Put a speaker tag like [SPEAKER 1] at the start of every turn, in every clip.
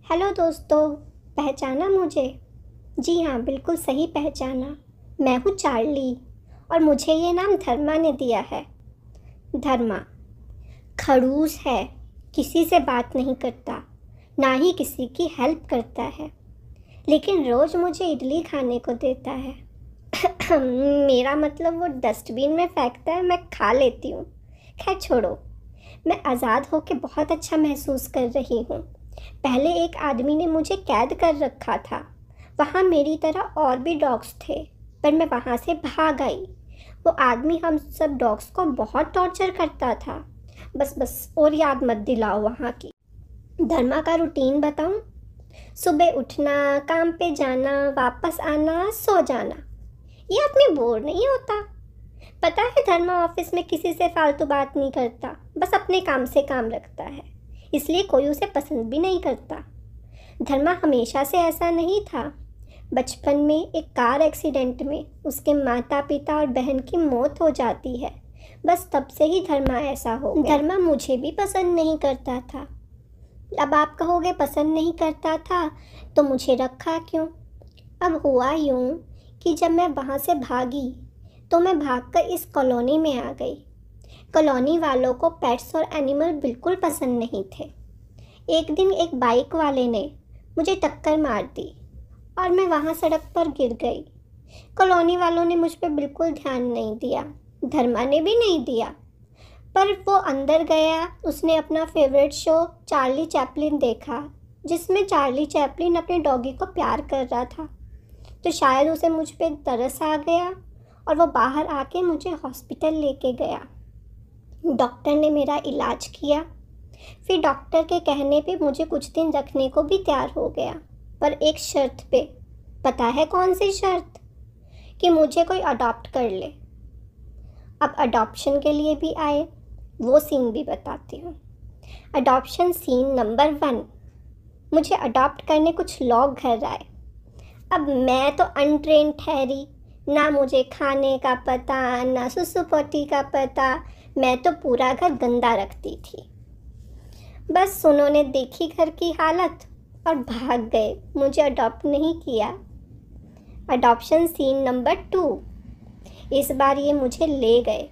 [SPEAKER 1] Hello दोस्तों, पहचाना मुझे? जी हाँ, बिल्कुल सही पहचाना। मैं हूँ चार्ली और मुझे ये नाम धर्मा ने दिया है। धर्मा खड़ूस है, किसी से बात नहीं करता, ना ही किसी की हेल्प करता है, लेकिन रोज़ मुझे इडली खाने को देता है। मेरा मतलब वो डस्टबिन में फेंकता है, मैं खा लेती हूँ। खैर छोड़ो, मैं आज़ाद होकर बहुत अच्छा महसूस कर रही हूँ। पहले एक आदमी ने मुझे कैद कर रखा था। वहाँ मेरी तरह और भी डॉग्स थे, पर मैं वहाँ से भाग आई। वो आदमी हम सब डॉग्स को बहुत टॉर्चर करता था। बस और याद मत दिलाओ वहाँ की। धर्मा का रूटीन बताऊँ? सुबह उठना, काम पे जाना, वापस आना, सो जाना। ये आदमी बोर नहीं होता? पता है धर्मा ऑफिस में किसी से फालतू बात नहीं करता, बस अपने काम से काम रखता है, इसलिए कोई उसे पसंद भी नहीं करता। धर्मा हमेशा से ऐसा नहीं था। बचपन में एक कार एक्सीडेंट में उसके माता पिता और बहन की मौत हो जाती है, बस तब से ही धर्मा ऐसा हो गया। धर्मा मुझे भी पसंद नहीं करता था। अब आप कहोगे पसंद नहीं करता था तो मुझे रखा क्यों? अब हुआ यूँ कि जब मैं वहाँ से भागी तो मैं भागकर इस कॉलोनी में आ गई। कॉलोनी वालों को पेट्स और एनिमल बिल्कुल पसंद नहीं थे। एक दिन एक बाइक वाले ने मुझे टक्कर मार दी और मैं वहाँ सड़क पर गिर गई। कॉलोनी वालों ने मुझ पर बिल्कुल ध्यान नहीं दिया, धर्मा ने भी नहीं दिया। पर वो अंदर गया, उसने अपना फेवरेट शो चार्ली चैपलिन देखा, जिसमें चार्ली चैपलिन अपने डॉगी को प्यार कर रहा था। तो शायद उसे मुझ पर तरस आ गया और वो बाहर आके मुझे हॉस्पिटल लेके गया। डॉक्टर ने मेरा इलाज किया। फिर डॉक्टर के कहने पे मुझे कुछ दिन रखने को भी तैयार हो गया, पर एक शर्त पे। पता है कौन सी शर्त? कि मुझे कोई अडॉप्ट कर ले। अब अडॉप्शन के लिए भी आए, वो सीन भी बताती हूँ। Adoption scene number 1। मुझे अडॉप्ट करने कुछ लोग घर आए। अब मैं तो अनट्रेन ठहरी, ना मुझे खाने का पता, ना सुसु पोटी का पता। मैं तो पूरा घर गंदा रखती थी। बस उन्होंने देखी घर की हालत और भाग गए, मुझे अडॉप्ट नहीं किया। Adoption scene number 2। इस बार ये मुझे ले गए,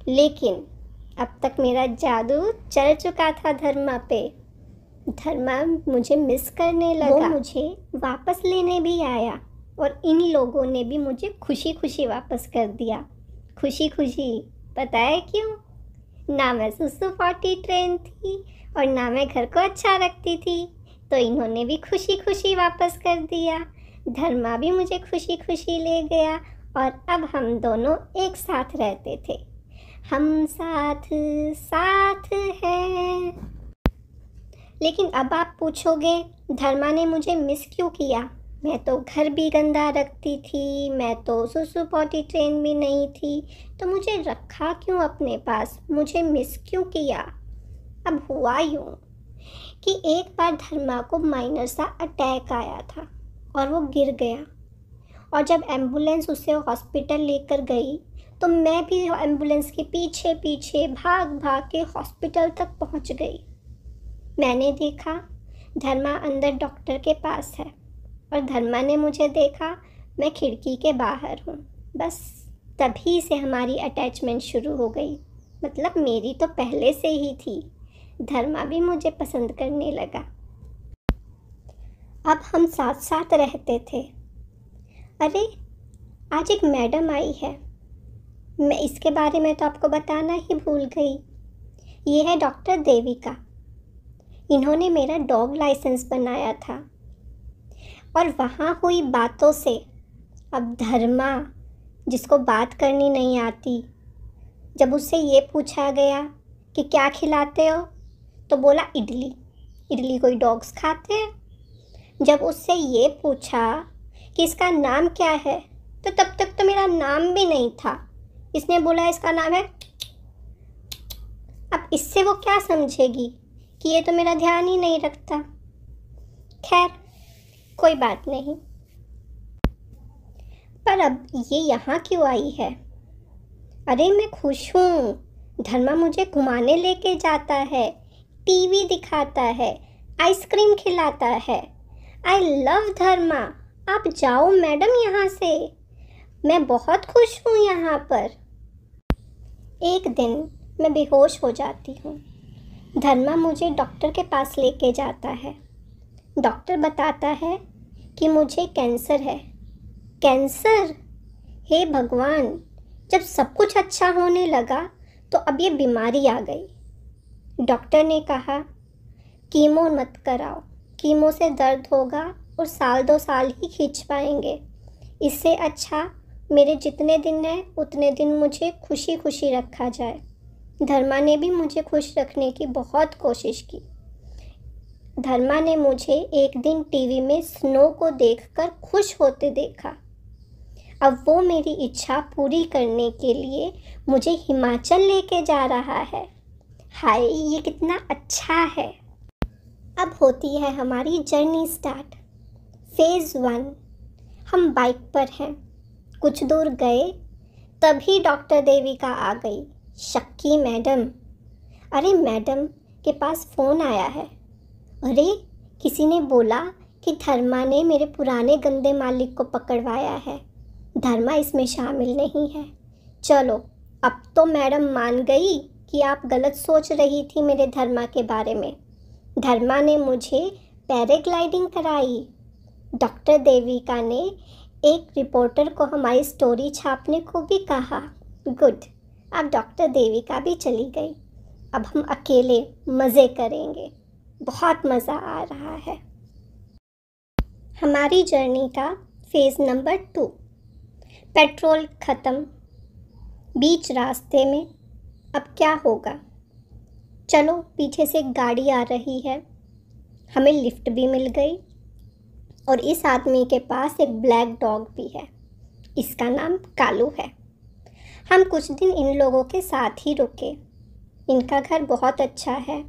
[SPEAKER 1] लेकिन अब तक मेरा जादू चल चुका था धर्मा पे। धर्मा मुझे मिस करने लगा। वो मुझे वापस लेने भी आया और इन लोगों ने भी मुझे खुशी खुशी वापस कर दिया। खुशी खुशी, पता है क्यों? ना मैं सुसु पॉटी ट्रेन थी और ना मैं घर को अच्छा रखती थी, तो इन्होंने भी खुशी खुशी वापस कर दिया। धर्मा भी मुझे खुशी खुशी ले गया और अब हम दोनों एक साथ रहते थे। हम साथ साथ हैं। लेकिन अब आप पूछोगे धर्मा ने मुझे मिस क्यों किया? मैं तो घर भी गंदा रखती थी, मैं तो सुसु पॉटी ट्रेन भी नहीं थी, तो मुझे रखा क्यों अपने पास? मुझे मिस क्यों किया? अब हुआ यूँ कि एक बार धर्मा को माइनर सा अटैक आया था और वो गिर गया, और जब एम्बुलेंस उसे हॉस्पिटल लेकर गई तो मैं भी एम्बुलेंस के पीछे पीछे भाग भाग के हॉस्पिटल तक पहुंच गई। मैंने देखा धर्मा अंदर डॉक्टर के पास है और धर्मा ने मुझे देखा मैं खिड़की के बाहर हूँ। बस तभी से हमारी अटैचमेंट शुरू हो गई। मतलब मेरी तो पहले से ही थी। धर्मा भी मुझे पसंद करने लगा। अब हम साथ साथ रहते थे। अरे आज एक मैडम आई है, मैं इसके बारे में तो आपको बताना ही भूल गई। ये है डॉक्टर देविका। इन्होंने मेरा डॉग लाइसेंस बनाया था और वहाँ हुई बातों से अब धर्मा, जिसको बात करनी नहीं आती, जब उससे ये पूछा गया कि क्या खिलाते हो तो बोला इडली। इडली कोई डॉग्स खाते हैं? जब उससे ये पूछा कि इसका नाम क्या है तो तब तक तो मेरा नाम भी नहीं था, इसने बोला इसका नाम है। अब इससे वो क्या समझेगी कि ये तो मेरा ध्यान ही नहीं रखता। खैर कोई बात नहीं। पर अब ये यहाँ क्यों आई है? अरे मैं खुश हूँ, धर्मा मुझे घुमाने लेके जाता है, टीवी दिखाता है, आइसक्रीम खिलाता है। आई लव धर्मा। आप जाओ मैडम यहाँ से, मैं बहुत खुश हूँ यहाँ पर। एक दिन मैं बेहोश हो जाती हूँ। धर्मा मुझे डॉक्टर के पास लेके जाता है। डॉक्टर बताता है कि मुझे कैंसर है। कैंसर? हे भगवान, जब सब कुछ अच्छा होने लगा तो अब ये बीमारी आ गई। डॉक्टर ने कहा कीमो मत कराओ, कीमो से दर्द होगा और 1-2 साल ही खींच पाएंगे। इससे अच्छा मेरे जितने दिन हैं उतने दिन मुझे खुशी खुशी रखा जाए। धर्मा ने भी मुझे खुश रखने की बहुत कोशिश की। धर्मा ने मुझे एक दिन टीवी में स्नो को देखकर खुश होते देखा। अब वो मेरी इच्छा पूरी करने के लिए मुझे हिमाचल लेके जा रहा है। हाय, ये कितना अच्छा है। अब होती है हमारी जर्नी स्टार्ट। फेज़ 1। हम बाइक पर हैं। कुछ दूर गए तभी डॉक्टर देविका आ गई। शक्की मैडम। अरे मैडम के पास फ़ोन आया है। अरे, किसी ने बोला कि धर्मा ने मेरे पुराने गंदे मालिक को पकड़वाया है। धर्मा इसमें शामिल नहीं है। चलो, अब तो मैडम मान गई कि आप गलत सोच रही थी मेरे धर्मा के बारे में। धर्मा ने मुझे पैराग्लाइडिंग कराई। डॉक्टर देविका ने एक रिपोर्टर को हमारी स्टोरी छापने को भी कहा। गुड, अब डॉक्टर देविका भी चली गई। अब हम अकेले मज़े करेंगे। बहुत मज़ा आ रहा है। हमारी जर्नी का फेज़ नंबर 2। पेट्रोल ख़त्म। बीच रास्ते में अब क्या होगा? चलो, पीछे से एक गाड़ी आ रही है। हमें लिफ्ट भी मिल गई और इस आदमी के पास एक ब्लैक डॉग भी है। इसका नाम कालू है। हम कुछ दिन इन लोगों के साथ ही रुके। इनका घर बहुत अच्छा है।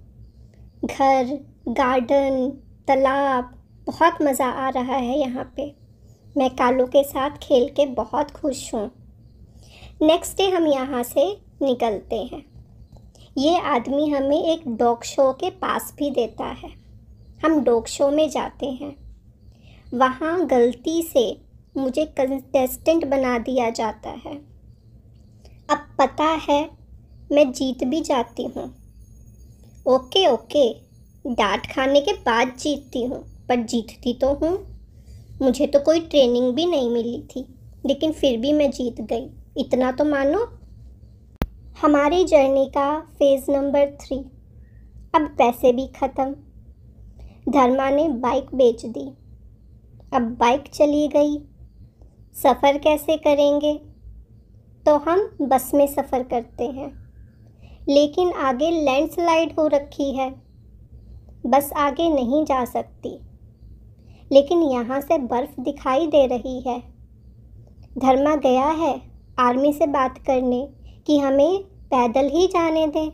[SPEAKER 1] घर, गार्डन, तालाब, बहुत मज़ा आ रहा है यहाँ पे। मैं कालू के साथ खेल के बहुत खुश हूँ। नेक्स्ट डे हम यहाँ से निकलते हैं। ये आदमी हमें एक डॉग शो के पास भी देता है। हम डॉग शो में जाते हैं। वहाँ गलती से मुझे कंटेस्टेंट बना दिया जाता है। अब पता है मैं जीत भी जाती हूँ। ओके, डांट खाने के बाद जीतती हूँ, पर जीतती तो हूँ। मुझे तो कोई ट्रेनिंग भी नहीं मिली थी, लेकिन फिर भी मैं जीत गई। इतना तो मानो। हमारी जर्नी का फेज़ नंबर 3। अब पैसे भी ख़त्म। धर्मा ने बाइक बेच दी। अब बाइक चली गई। सफ़र कैसे करेंगे? तो हम बस में सफ़र करते हैं, लेकिन आगे लैंडस्लाइड हो रखी है। बस आगे नहीं जा सकती, लेकिन यहाँ से बर्फ़ दिखाई दे रही है। धर्मा गया है आर्मी से बात करने कि हमें पैदल ही जाने दें,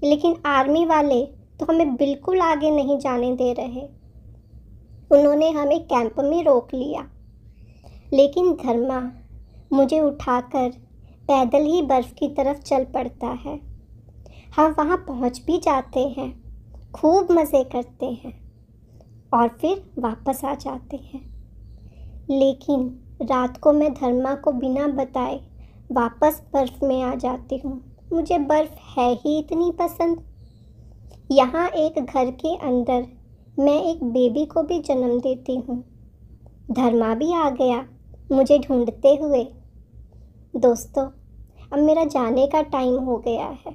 [SPEAKER 1] लेकिन आर्मी वाले तो हमें बिल्कुल आगे नहीं जाने दे रहे। उन्होंने हमें कैंप में रोक लिया, लेकिन धर्मा मुझे उठाकर पैदल ही बर्फ़ की तरफ चल पड़ता है। हम वहाँ पहुँच भी जाते हैं, खूब मज़े करते हैं और फिर वापस आ जाते हैं। लेकिन रात को मैं धर्मा को बिना बताए वापस बर्फ़ में आ जाती हूँ। मुझे बर्फ़ है ही इतनी पसंद। यहाँ एक घर के अंदर मैं एक बेबी को भी जन्म देती हूँ। धर्मा भी आ गया मुझे ढूंढते हुए। दोस्तों, अब मेरा जाने का टाइम हो गया है,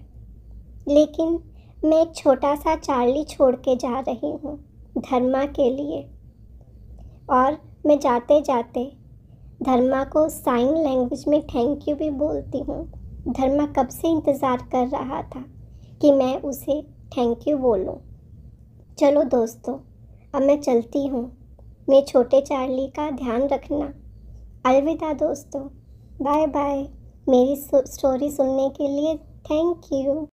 [SPEAKER 1] लेकिन मैं एक छोटा सा चार्ली छोड़ के जा रही हूँ धर्मा के लिए। और मैं जाते जाते धर्मा को साइन लैंग्वेज में थैंक यू भी बोलती हूँ। धर्मा कब से इंतज़ार कर रहा था कि मैं उसे थैंक यू बोलूँ। चलो दोस्तों, अब मैं चलती हूँ। मेरे छोटे चार्ली का ध्यान रखना। अलविदा दोस्तों, बाय बाय। मेरी स्टोरी सुनने के लिए थैंक यू।